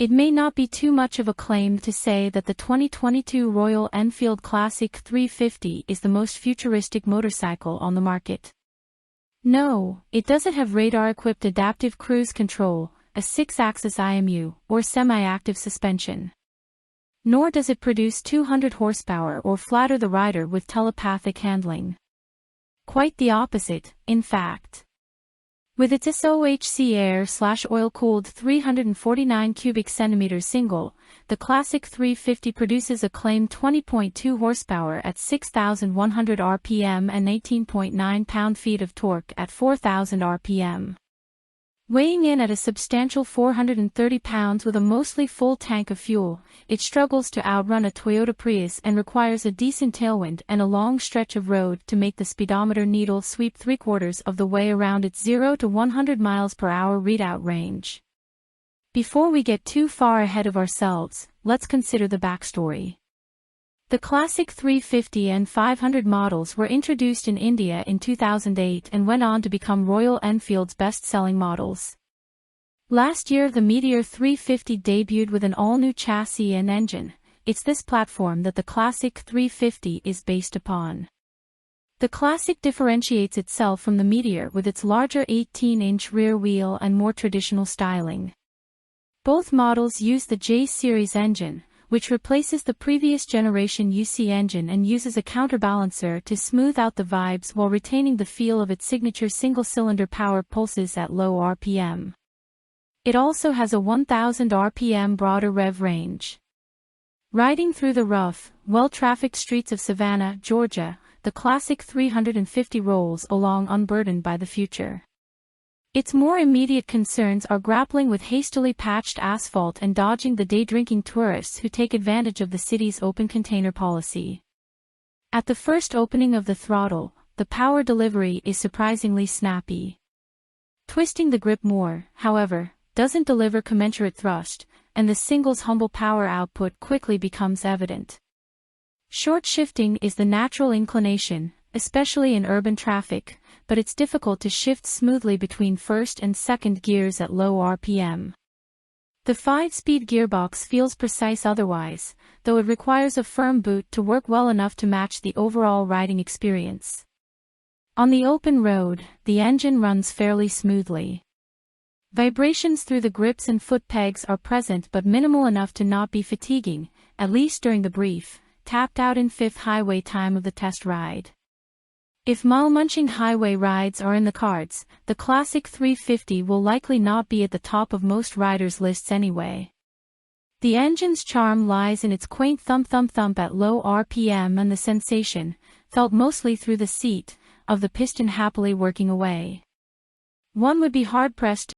It may not be too much of a claim to say that the 2022 Royal Enfield Classic 350 is the most futuristic motorcycle on the market. No, it doesn't have radar-equipped adaptive cruise control, a 6-axis IMU, or semi-active suspension. Nor does it produce 200 horsepower or flatter the rider with telepathic handling. Quite the opposite, in fact. With its SOHC air/oil-cooled 349 cubic centimeters single, the Classic 350 produces a claimed 20.2 horsepower at 6,100 rpm and 18.9 pound-feet of torque at 4,000 rpm. Weighing in at a substantial 430 pounds with a mostly full tank of fuel, it struggles to outrun a Toyota Prius and requires a decent tailwind and a long stretch of road to make the speedometer needle sweep 3/4 of the way around its 0 to 100 miles per hour readout range. Before we get too far ahead of ourselves, let's consider the backstory. The Classic 350 and 500 models were introduced in India in 2008 and went on to become Royal Enfield's best-selling models. Last year the Meteor 350 debuted with an all-new chassis and engine. It's this platform that the Classic 350 is based upon. The Classic differentiates itself from the Meteor with its larger 18-inch rear wheel and more traditional styling. Both models use the J-Series engine, which replaces the previous generation UC engine and uses a counterbalancer to smooth out the vibes while retaining the feel of its signature single-cylinder power pulses at low RPM. It also has a 1,000 RPM broader rev range. Riding through the rough, well-trafficked streets of Savannah, Georgia, the Classic 350 rolls along unburdened by the future. Its more immediate concerns are grappling with hastily patched asphalt and dodging the day-drinking tourists who take advantage of the city's open container policy. At the first opening of the throttle, the power delivery is surprisingly snappy. Twisting the grip more, however, doesn't deliver commensurate thrust, and the single's humble power output quickly becomes evident. Short shifting is the natural inclination, especially in urban traffic, but it's difficult to shift smoothly between first and second gears at low RPM. The 5-speed gearbox feels precise otherwise, though it requires a firm boot to work well enough to match the overall riding experience. On the open road, the engine runs fairly smoothly. Vibrations through the grips and foot pegs are present but minimal enough to not be fatiguing, at least during the brief, tapped-out in fifth highway time of the test ride. If mile-munching highway rides are in the cards, the Classic 350 will likely not be at the top of most riders' lists anyway. The engine's charm lies in its quaint thump-thump-thump at low RPM and the sensation, felt mostly through the seat, of the piston happily working away. One would be hard-pressed